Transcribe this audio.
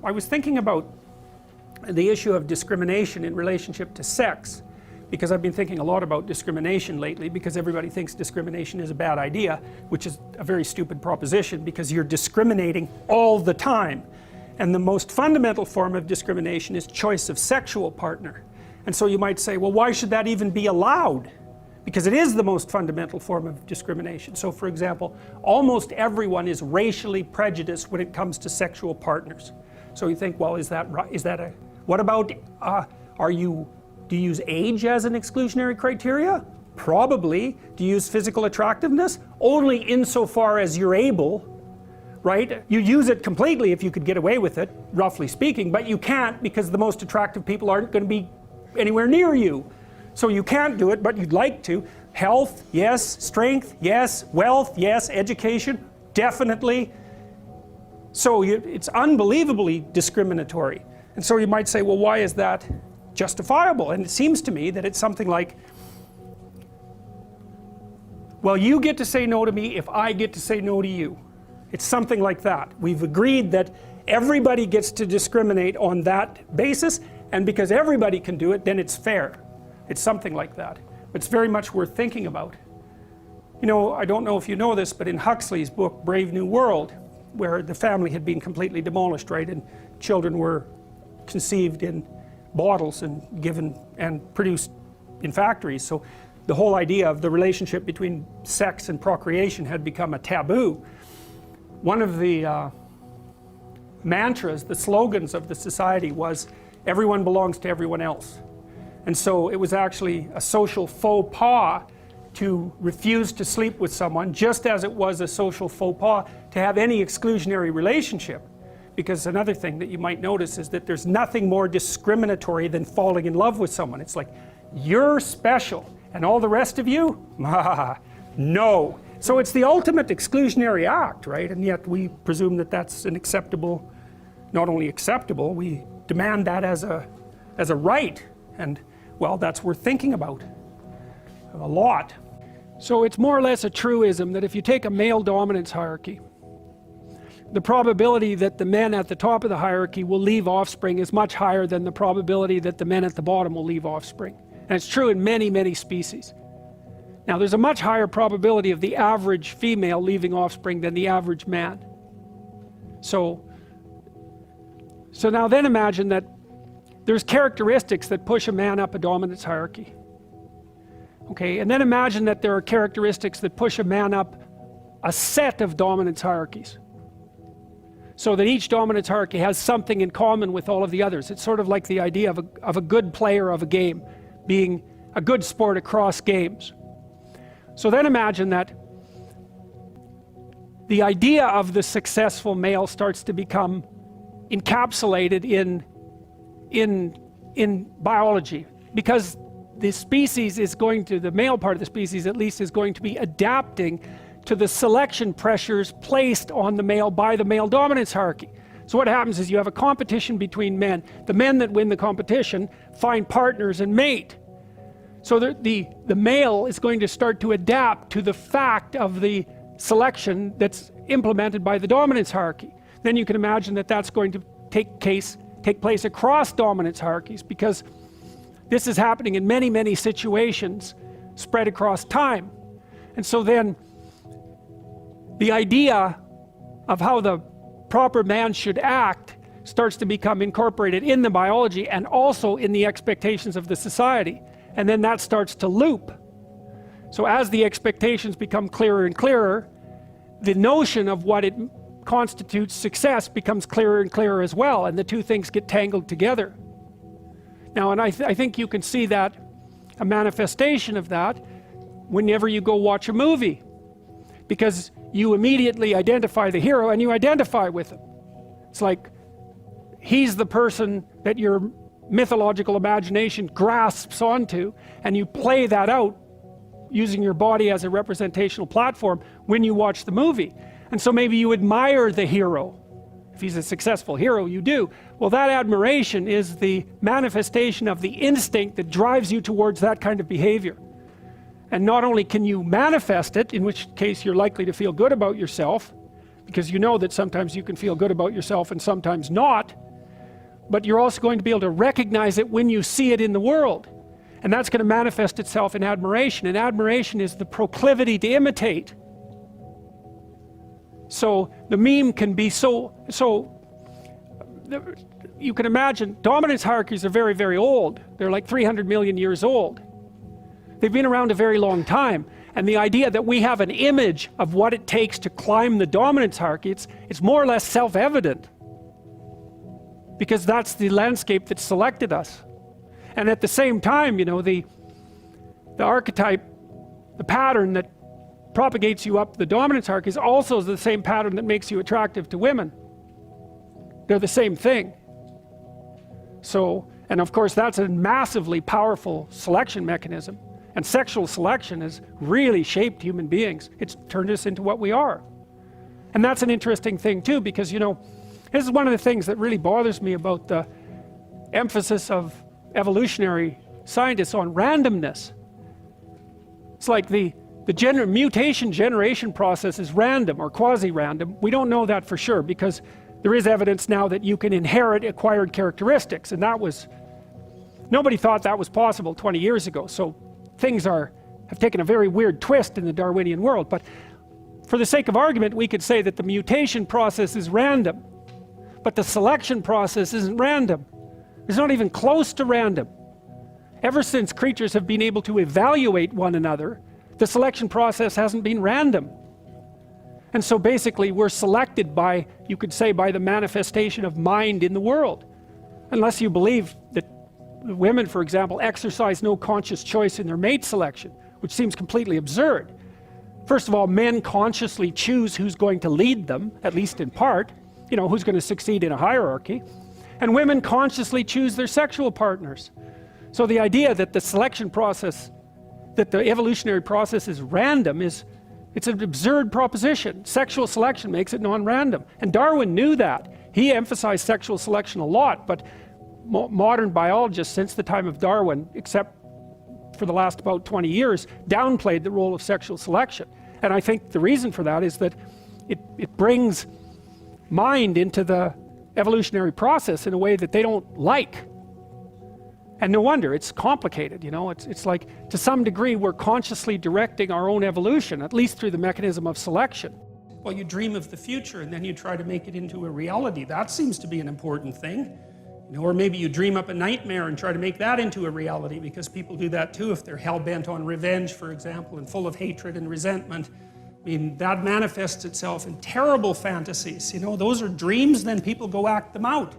I was thinking about the issue of discrimination in relationship to sex, because I've been thinking a lot about discrimination lately, because everybody thinks discrimination is a bad idea, which is a very stupid proposition, because you're discriminating all the time. And the most fundamental form of discrimination is choice of sexual partner. And so you might say, well, why should that even be allowed? Because it is the most fundamental form of discrimination. So for example, almost everyone is racially prejudiced when it comes to sexual partners. So you think, well, is that a, what about, do you use age as an exclusionary criteria? Probably. Do you use physical attractiveness? Only insofar as you're able, right? You use it completely if you could get away with it, roughly speaking, but you can't, because the most attractive people aren't going to be anywhere near you. So you can't do it, but you'd like to. Health, yes. Strength, yes. Wealth, yes. Education, definitely. So it's unbelievably discriminatory. And so you might say, well, why is that justifiable? And it seems to me that it's something like, well, you get to say no to me if I get to say no to you. It's something like that. We've agreed that everybody gets to discriminate on that basis, and because everybody can do it, then it's fair. It's something like that. It's very much worth thinking about. You know, I don't know if you know this, but in Huxley's book Brave New World, where the family had been completely demolished, right, and children were conceived in bottles and given and produced in factories, so the whole idea of the relationship between sex and procreation had become a taboo. One of the mantras, the slogans of the society was, everyone belongs to everyone else. And so it was actually a social faux pas to refuse to sleep with someone, just as it was a social faux pas to have any exclusionary relationship. Because another thing that you might notice is that there's nothing more discriminatory than falling in love with someone. It's like, you're special, and all the rest of you? No. So it's the ultimate exclusionary act, right? And yet we presume that that's an acceptable, not only acceptable, we demand that as a right. And well, that's worth thinking about a lot. So it's more or less a truism that if you take a male dominance hierarchy, the probability that the men at the top of the hierarchy will leave offspring is much higher than the probability that the men at the bottom will leave offspring. And it's true in many, many species. Now there's a much higher probability of the average female leaving offspring than the average man. So now then imagine that there's characteristics that push a man up a dominance hierarchy. Okay, and then imagine that there are characteristics that push a man up a set of dominance hierarchies. So that each dominance hierarchy has something in common with all of the others. It's sort of like the idea of a good player of a game being a good sport across games. So then imagine that the idea of the successful male starts to become encapsulated in biology, because the species is going to, the male part of the species at least, is going to be adapting to the selection pressures placed on the male by the male dominance hierarchy. So what happens is you have a competition between men. The men that win the competition find partners and mate. So the male is going to start to adapt to the fact of the selection that's implemented by the dominance hierarchy. Then you can imagine that that's going to take place across dominance hierarchies, because this is happening in many, many situations spread across time. And so then the idea of how the proper man should act starts to become incorporated in the biology and also in the expectations of the society. And then that starts to loop. So as the expectations become clearer and clearer, the notion of what it constitutes success becomes clearer and clearer as well, and the two things get tangled together. Now, and I think you can see that, a manifestation of that, whenever you go watch a movie, because you immediately identify the hero and you identify with him. It's like he's the person that your mythological imagination grasps onto, and you play that out using your body as a representational platform when you watch the movie. And so maybe you admire the hero. If he's a successful hero, you do. Well, that admiration is the manifestation of the instinct that drives you towards that kind of behavior. And not only can you manifest it, in which case you're likely to feel good about yourself, because you know that sometimes you can feel good about yourself and sometimes not, but you're also going to be able to recognize it when you see it in the world. And that's going to manifest itself in admiration. And admiration is the proclivity to imitate. So the meme can be you can imagine dominance hierarchies are very, very old. They're like 300 million years old. They've been around a very long time. And the idea that we have an image of what it takes to climb the dominance hierarchy, it's more or less self-evident. Because that's the landscape that selected us. And at the same time, you know, the archetype, the pattern that propagates you up the dominance hierarchy is also the same pattern that makes you attractive to women. They're the same thing. So, and of course that's a massively powerful selection mechanism. And sexual selection has really shaped human beings. It's turned us into what we are. And that's an interesting thing too, because, you know, this is one of the things that really bothers me about the emphasis of evolutionary scientists on randomness. It's like the mutation generation process is random or quasi-random. We don't know that for sure, because there is evidence now that you can inherit acquired characteristics, and that was, nobody thought that was possible 20 years ago. So things have taken a very weird twist in the Darwinian world. But for the sake of argument, we could say that the mutation process is random, but the selection process isn't random. It's not even close to random. Ever since creatures have been able to evaluate one another, the selection process hasn't been random. And so basically we're selected by, you could say, by the manifestation of mind in the world. Unless you believe that women, for example, exercise no conscious choice in their mate selection, which seems completely absurd. First of all, men consciously choose who's going to lead them, at least in part, you know, who's going to succeed in a hierarchy. And women consciously choose their sexual partners. So the idea that the selection process, that the evolutionary process is random, it's an absurd proposition. Sexual selection makes it non-random. And Darwin knew that. He emphasized sexual selection a lot, but modern biologists since the time of Darwin, except for the last about 20 years, downplayed the role of sexual selection. And I think the reason for that is that it brings mind into the evolutionary process in a way that they don't like. And no wonder, it's complicated, you know. It's like, to some degree, we're consciously directing our own evolution, at least through the mechanism of selection. Well, you dream of the future and then you try to make it into a reality. That seems to be an important thing. You know, or maybe you dream up a nightmare and try to make that into a reality, because people do that too if they're hell-bent on revenge, for example, and full of hatred and resentment. I mean, that manifests itself in terrible fantasies. You know, those are dreams, then people go act them out.